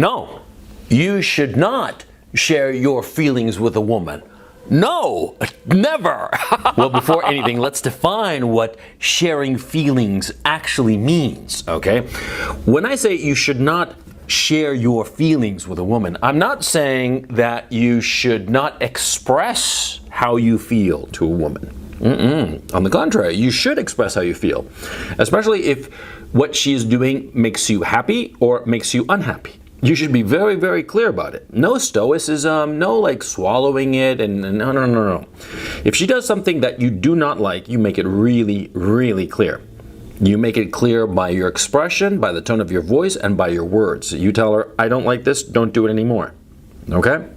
No, you should not share your feelings with a woman. No, never. Well, before anything, let's define what sharing feelings actually means, okay? When I say you should not share your feelings with a woman, I'm not saying that you should not express how you feel to a woman. On the contrary, you should express how you feel, especially if what she is doing makes you happy or makes you unhappy. You should be very, very clear about it. No stoicism, no like swallowing it, and no. If she does something that you do not like, you make it really, really clear. You make it clear by your expression, by the tone of your voice, and by your words. You tell her, I don't like this, don't do it anymore. Okay?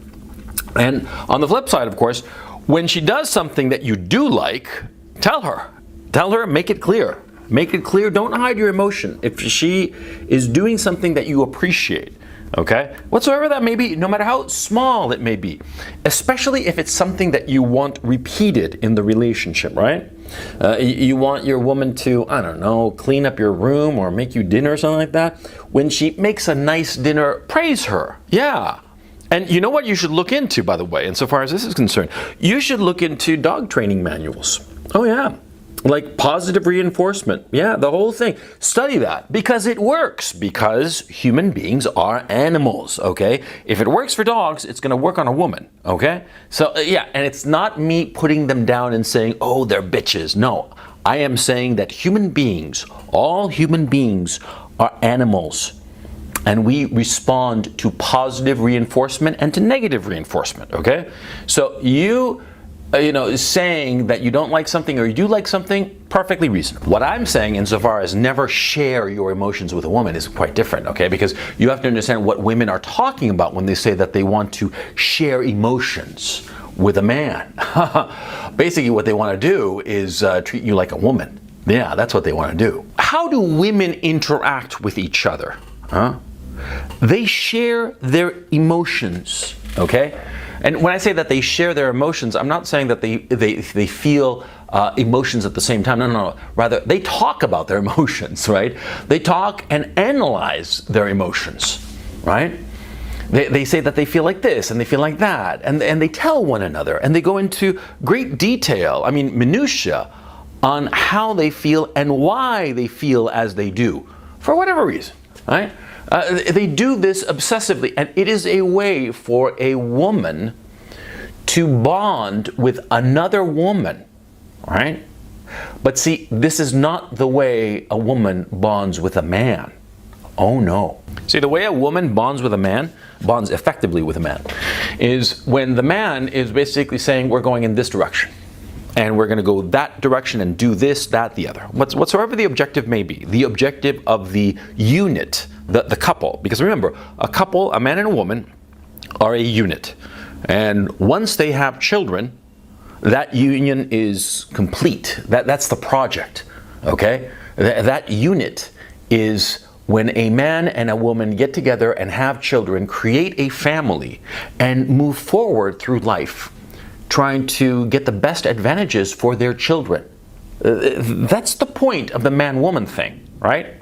And on the flip side, of course, when she does something that you do like, tell her. Tell her, make it clear. Make it clear, don't hide your emotion. If she is doing something that you appreciate, okay? Whatsoever that may be, no matter how small it may be, especially if it's something that you want repeated in the relationship, right? You want your woman to, I don't know, clean up your room or make you dinner or something like that. When she makes a nice dinner, praise her. Yeah. And you know what you should look into, by the way, insofar as this is concerned? You should look into dog training manuals. Oh, yeah. Like positive reinforcement. Yeah, the whole thing. Study that because it works. Because human beings are animals, okay? If it works for dogs, it's going to work on a woman, okay? So, yeah, and it's not me putting them down and saying, oh, they're bitches. No, I am saying that human beings, all human beings are animals. And we respond to positive reinforcement and to negative reinforcement, okay? So saying that you don't like something or you do like something, perfectly reasonable. What I'm saying insofar as never share your emotions with a woman is quite different, okay? Because you have to understand what women are talking about when they say that they want to share emotions with a man. Basically what they want to do is treat you like a woman. Yeah, that's what they want to do. How do women interact with each other? They share their emotions, okay? And when I say that they share their emotions, I'm not saying that they feel emotions at the same time. No. Rather, they talk about their emotions, right? They talk and analyze their emotions, right? They say that they feel like this and they feel like that, and they tell one another, and they go into great detail, I mean minutia, on how they feel and why they feel as they do, for whatever reason, right? They do this obsessively, and it is a way for a woman to bond with another woman, right? But see, this is not the way a woman bonds with a man. Oh no. See, the way a woman bonds with a man, bonds effectively with a man, is when the man is basically saying, we're going in this direction. And we're going to go that direction and do this, that, the other. Whatsoever the objective may be, the objective of the unit, the couple. Because remember, a couple, a man and a woman, are a unit. And once they have children, that union is complete. That's the project, okay? That unit is when a man and a woman get together and have children, create a family, and move forward through life, trying to get the best advantages for their children. That's the point of the man-woman thing, right?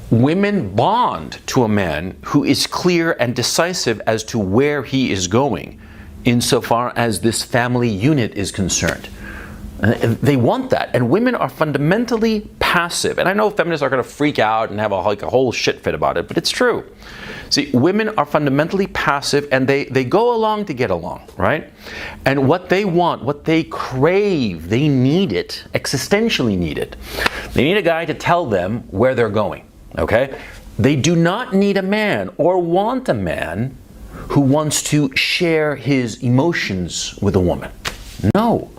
Women bond to a man who is clear and decisive as to where he is going, insofar as this family unit is concerned. They want that, and women are fundamentally passive. And I know feminists are going to freak out and have a whole shit fit about it, but it's true. See, women are fundamentally passive, and they go along to get along, right? And what they want, what they crave, they need it, existentially need it. They need a guy to tell them where they're going, okay? They do not need a man or want a man who wants to share his emotions with a woman. No.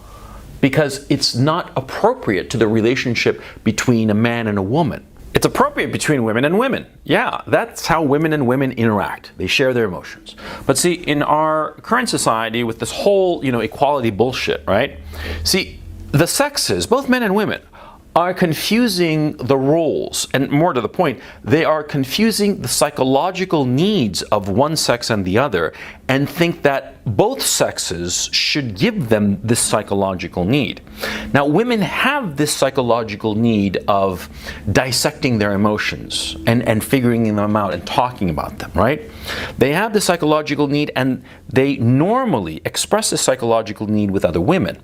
Because it's not appropriate to the relationship between a man and a woman. It's appropriate between women and women. Yeah, that's how women and women interact. They share their emotions. But see, in our current society with this whole, equality bullshit, right? See, the sexes, both men and women, are confusing the roles, and more to the point, they are confusing the psychological needs of one sex and the other, and think that both sexes should give them this psychological need. Now, women have this psychological need of dissecting their emotions and figuring them out and talking about them, right? They have this psychological need, and they normally express this psychological need with other women.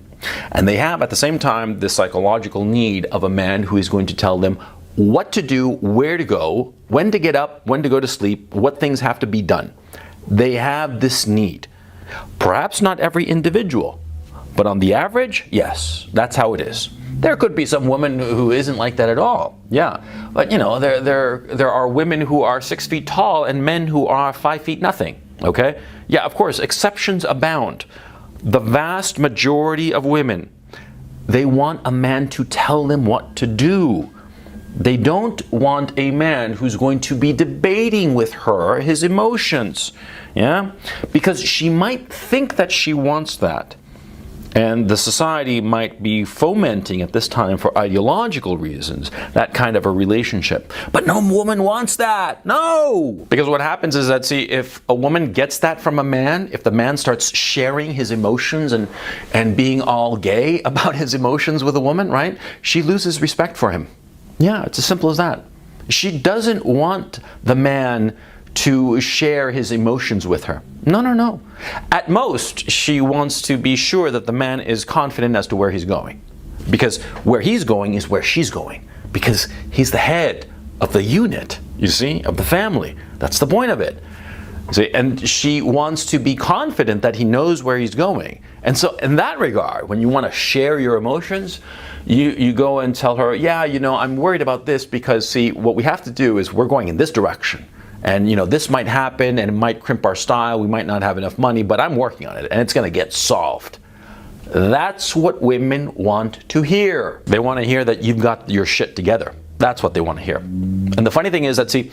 And they have, at the same time, this psychological need of a man who is going to tell them what to do, where to go, when to get up, when to go to sleep, what things have to be done. They have this need. Perhaps not every individual, but on the average, yes, that's how it is. There could be some woman who isn't like that at all. Yeah, but you know, there are women who are 6 feet tall and men who are 5 feet nothing. Okay? Yeah, of course, exceptions abound. The vast majority of women, they want a man to tell them what to do. They don't want a man who's going to be debating with her his emotions. Yeah? Because she might think that she wants that. And the society might be fomenting at this time for ideological reasons that kind of a relationship. But no woman wants that. No! Because what happens is that, see, if a woman gets that from a man, if the man starts sharing his emotions and being all gay about his emotions with a woman, right? She loses respect for him. Yeah, it's as simple as that. She doesn't want the man to share his emotions with her. No, no, no. At most, she wants to be sure that the man is confident as to where he's going. Because where he's going is where she's going. Because he's the head of the unit, you see, of the family. That's the point of it. See, and she wants to be confident that he knows where he's going. And so in that regard, when you want to share your emotions, you go and tell her, yeah, you know, I'm worried about this because, see, what we have to do is we're going in this direction. And, you know, this might happen and it might crimp our style. We might not have enough money, but I'm working on it and it's going to get solved. That's what women want to hear. They want to hear that you've got your shit together. That's what they want to hear. And the funny thing is that, see,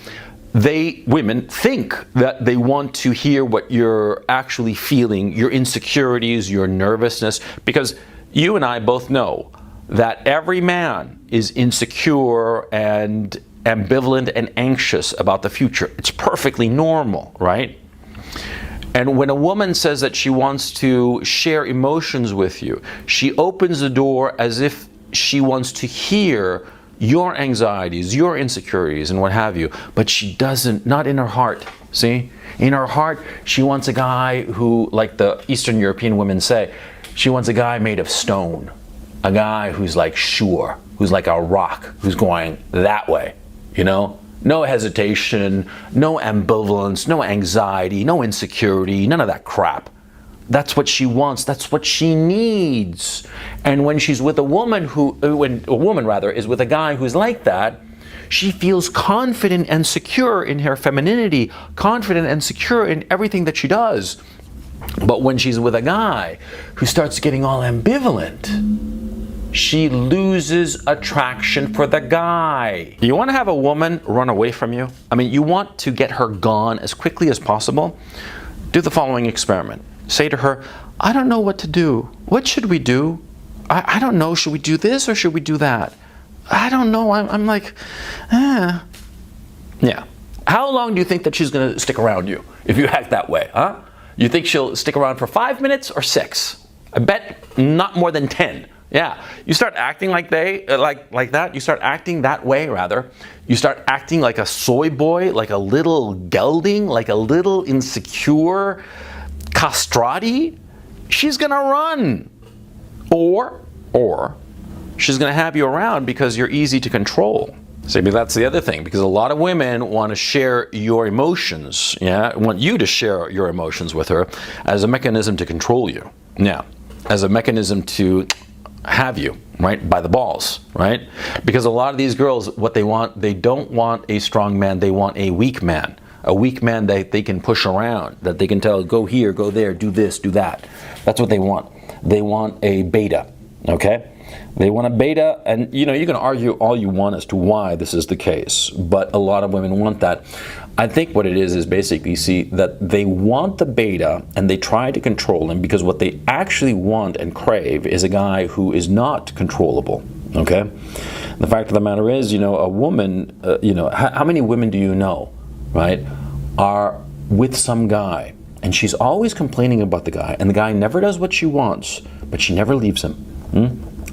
women think that they want to hear what you're actually feeling, your insecurities, your nervousness, because you and I both know that every man is insecure and ambivalent and anxious about the future. It's perfectly normal, right? And when a woman says that she wants to share emotions with you, she opens the door as if she wants to hear your anxieties, your insecurities, and what have you. But she doesn't, not in her heart, see? In her heart, she wants a guy who, like the Eastern European women say, she wants a guy made of stone. A guy who's like sure, who's like a rock, who's going that way. You know, no hesitation, no ambivalence, no anxiety, no insecurity, none of that crap. That's what she wants. That's what she needs. And when she's with a woman when a woman is with a guy who's like that, she feels confident and secure in her femininity, confident and secure in everything that she does. But when she's with a guy who starts getting all ambivalent, she loses attraction for the guy. You want to have a woman run away from you? I mean, you want to get her gone as quickly as possible? Do the following experiment. Say to her, I don't know what to do. What should we do? I don't know. Should we do this or should we do that? I don't know. I'm like, Yeah. How long do you think that she's going to stick around you if you act that way, huh? You think she'll stick around for 5 minutes or 6? I bet not more than 10. Yeah, you start acting like that. You start acting that way, rather. You start acting like a soy boy, like a little gelding, like a little insecure castrati. She's gonna run, or she's gonna have you around because you're easy to control. See, but that's the other thing, because a lot of women want to share your emotions. Yeah, want you to share your emotions with her as a mechanism to control you. Now, as a mechanism to have you, right, by the balls, right? Because a lot of these girls, what they want, they don't want a strong man, they want a weak man. A weak man that they can push around, that they can tell, go here, go there, do this, do that. That's what they want. They want a beta, okay? They want a beta, and you know, you can argue all you want as to why this is the case, but a lot of women want that. I think what it is basically, see, that they want the beta and they try to control him because what they actually want and crave is a guy who is not controllable. Okay? The fact of the matter is, a woman, how many women do you know, right, are with some guy, and she's always complaining about the guy, and the guy never does what she wants, but she never leaves him?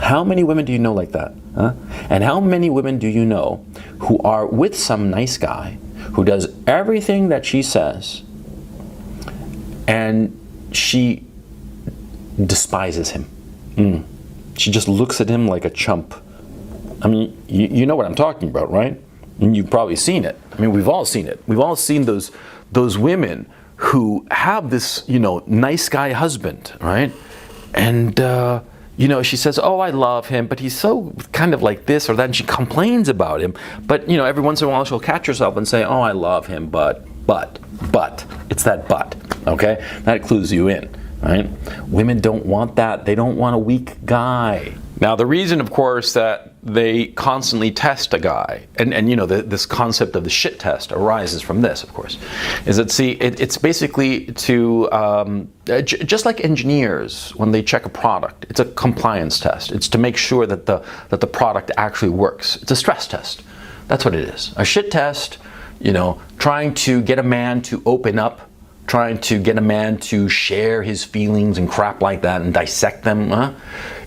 How many women do you know like that? Huh? And how many women do you know who are with some nice guy who does everything that she says, and she despises him? She just looks at him like a chump. I mean, you know what I'm talking about, right? And you've probably seen it. I mean, we've all seen it. We've all seen those women who have this, nice guy husband, right? And she says, "Oh, I love him, but he's so kind of like this or that," and she complains about him. But every once in a while she'll catch herself and say, "Oh, I love him, but." It's that but, okay? That clues you in, right? Women don't want that. They don't want a weak guy. Now, the reason, of course, that they constantly test a guy, and this concept of the shit test arises from this, of course, is that, it's basically to, just like engineers, when they check a product, it's a compliance test. It's to make sure that the product actually works. It's a stress test. That's what it is. A shit test, trying to get a man to open up, trying to get a man to share his feelings and crap like that and dissect them.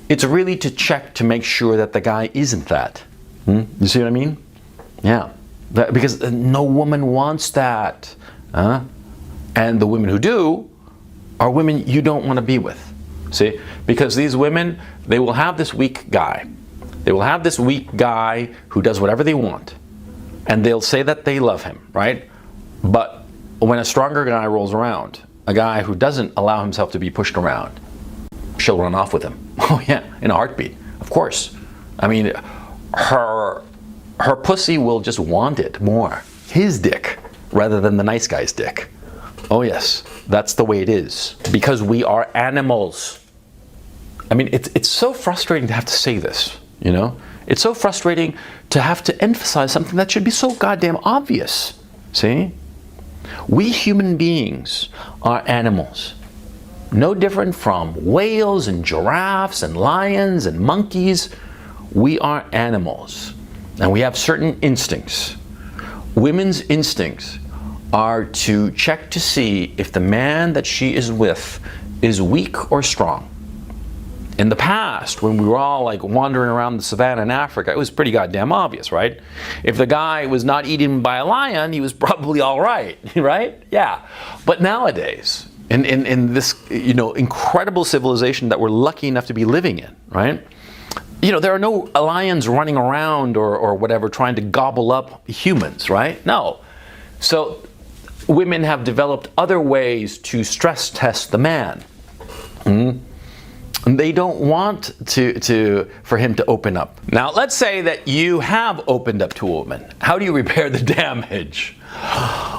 It's really to check to make sure that the guy isn't that. You see what I mean? Yeah. Because no woman wants that. And the women who do are women you don't want to be with. See? Because these women, they will have this weak guy. They will have this weak guy who does whatever they want. And they'll say that they love him, right? But when a stronger guy rolls around, a guy who doesn't allow himself to be pushed around, she'll run off with him. Oh yeah, in a heartbeat, of course. I mean, her pussy will just want it more. His dick, rather than the nice guy's dick. Oh yes, that's the way it is. Because we are animals. I mean, it's so frustrating to have to say this, It's so frustrating to have to emphasize something that should be so goddamn obvious. See? We human beings are animals. No different from whales and giraffes and lions and monkeys. We are animals. And we have certain instincts. Women's instincts are to check to see if the man that she is with is weak or strong. In the past, when we were all like wandering around the savannah in Africa, it was pretty goddamn obvious, right? If the guy was not eaten by a lion, he was probably all right, right? Yeah. But nowadays, in this incredible civilization that we're lucky enough to be living in, right? There are no lions running around or whatever trying to gobble up humans, right? No. So women have developed other ways to stress test the man. And they don't want for him to open up. Now, let's say that you have opened up to a woman. How do you repair the damage?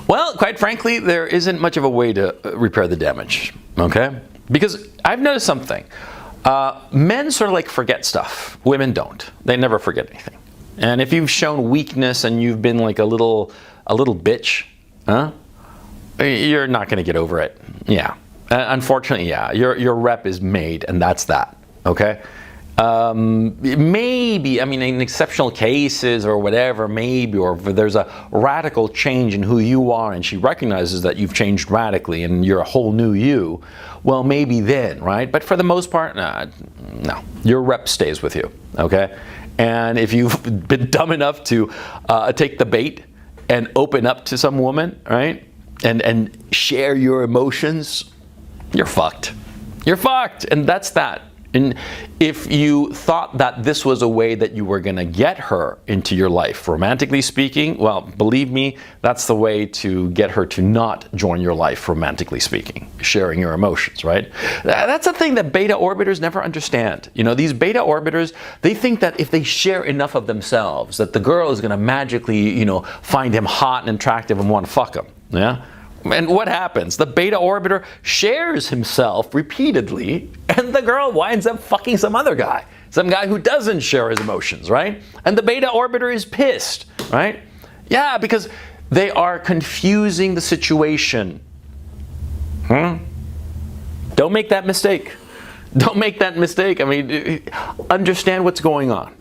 Well, quite frankly, there isn't much of a way to repair the damage, okay? Because I've noticed something. Men sort of like forget stuff. Women don't. They never forget anything. And if you've shown weakness and you've been like a little bitch, you're not going to get over it. Yeah. Unfortunately, yeah, your rep is made, and that's that, okay? Maybe, in exceptional cases or whatever, maybe, or if there's a radical change in who you are and she recognizes that you've changed radically and you're a whole new you, well, maybe then, right? But for the most part, no, your rep stays with you, okay? And if you've been dumb enough to take the bait and open up to some woman, right, and share your emotions, you're fucked. You're fucked, and that's that. And if you thought that this was a way that you were going to get her into your life, romantically speaking, well, believe me, that's the way to get her to not join your life, romantically speaking, sharing your emotions, right? That's a thing that beta orbiters never understand. These beta orbiters, they think that if they share enough of themselves, that the girl is going to magically, find him hot and attractive and want to fuck him, yeah? And what happens? The beta orbiter shares himself repeatedly, and the girl winds up fucking some other guy. Some guy who doesn't share his emotions, right? And the beta orbiter is pissed, right? Yeah, because they are confusing the situation. Don't make that mistake. Don't make that mistake. Understand what's going on.